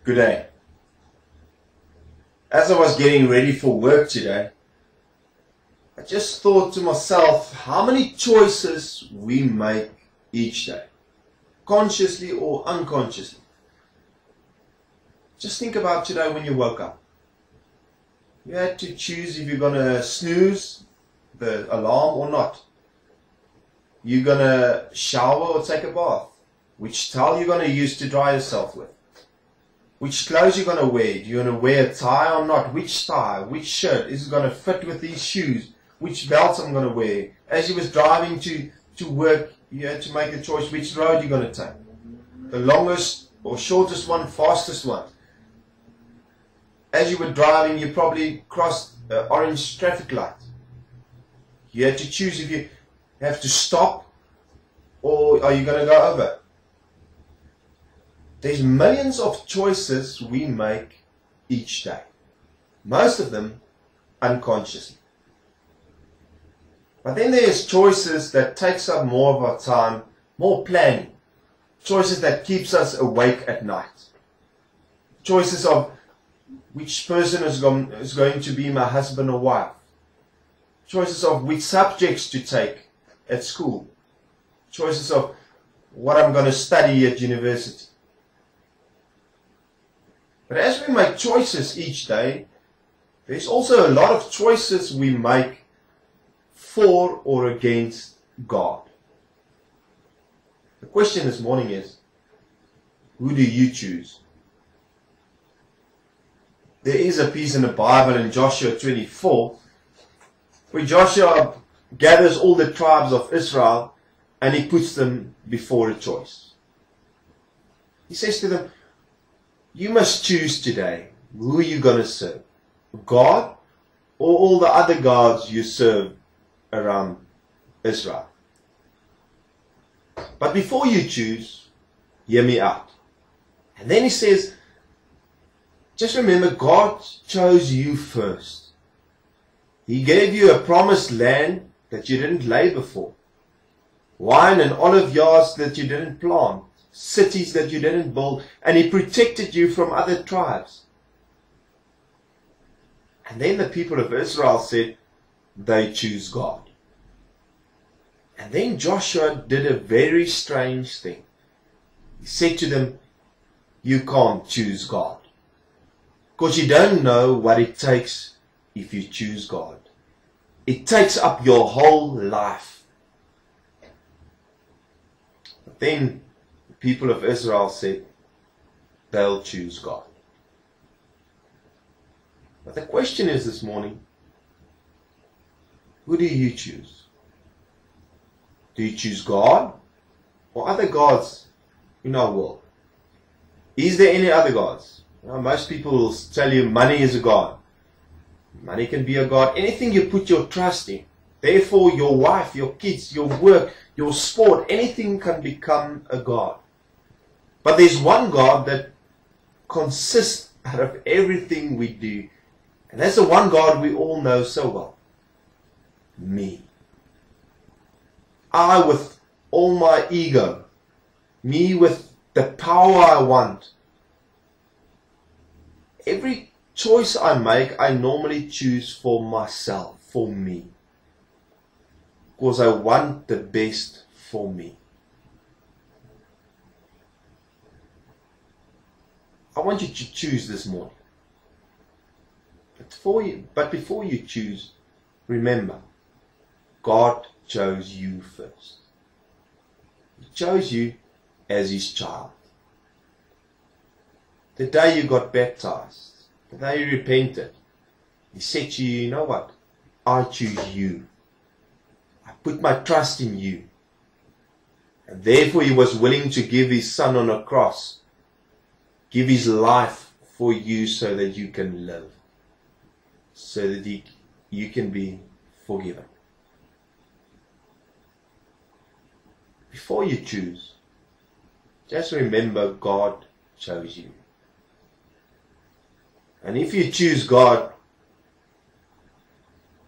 Good day. As I was getting ready for work today, I just thought to myself how many choices we make each day, consciously or unconsciously. Just think about today when you woke up. You had to choose if you're going to snooze the alarm or not. You're going to shower or take a bath. Which towel you're going to use to dry yourself with. Which clothes you're going to wear. Do you want to wear a tie or not? Which tie? Which shirt? Is it going to fit with these shoes? Which belt I'm going to wear? As you was driving to work, you had to make a choice which road you're going to take. The longest or shortest one, fastest one. As you were driving, you probably crossed an orange traffic light. You had to choose if you have to stop or are you going to go over. There's millions of choices we make each day. Most of them unconsciously. But then there's choices that takes up more of our time, more planning. Choices that keeps us awake at night. Choices of which person is going to be my husband or wife. Choices of which subjects to take at school. Choices of what I'm going to study at university. But as we make choices each day, there's also a lot of choices we make for or against God. The question this morning is, who do you choose? There is a piece in the Bible in Joshua 24 where Joshua gathers all the tribes of Israel and he puts them before a choice. He says to them, you must choose today who you're going to serve. God or all the other gods you serve around Israel. But before you choose, hear me out. And then he says, just remember God chose you first. He gave you a promised land that you didn't labor for. Wine and olive yards that you didn't plant. Cities that you didn't build, and He protected you from other tribes. And then the people of Israel said they choose God. And then Joshua did a very strange thing. He said to them, you can't choose God, because you don't know what it takes if you choose God. It takes up your whole life. But then people of Israel said they'll choose God. But the question is this morning, who do you choose? Do you choose God or other gods in our world? Is there any other gods? Most people will tell you money is a god. Money can be a god. Anything you put your trust in. Therefore your wife, your kids, your work, your sport, anything can become a god. But there's one God that consists out of everything we do. And that's the one God we all know so well. Me. I with all my ego. Me with the power I want. Every choice I make, I normally choose for myself, for me. Because I want the best for me. I want you to choose this morning. But before you choose, remember, God chose you first. He chose you as His child. The day you got baptized, the day you repented, He said to you, you know what? I choose you. I put my trust in you. And therefore He was willing to give His Son on a cross. Give His life for you so that you can live. So that you can be forgiven. Before you choose, just remember God chose you. And if you choose God,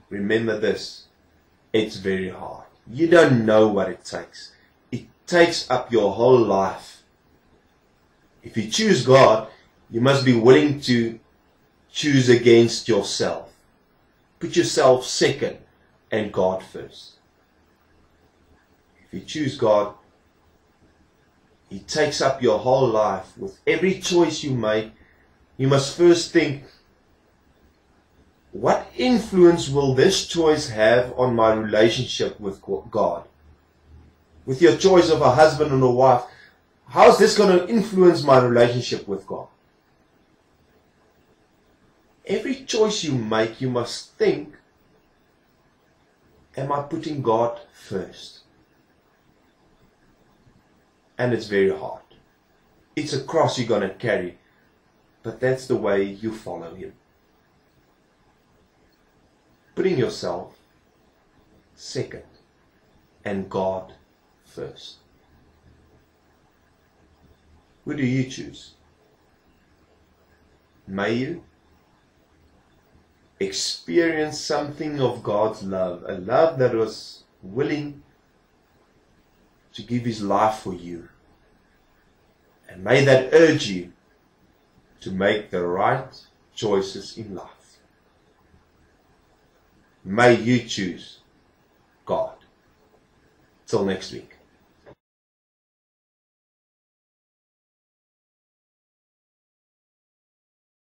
remember this, it's very hard. You don't know what it takes. It takes up your whole life. If you choose God, You must be willing to choose against yourself. Put yourself second and God first. If you choose God, He takes up your whole life. With every choice you make, you must first think, what influence will this choice have on my relationship with God? With your choice of a husband and a wife, how is this going to influence my relationship with God? Every choice you make, you must think, am I putting God first? And it's very hard. It's a cross you're going to carry, but that's the way you follow Him. Putting yourself second and God first. Who do you choose? May you experience something of God's love, a love that was willing to give His life for you. And may that urge you to make the right choices in life. May you choose God. Till next week.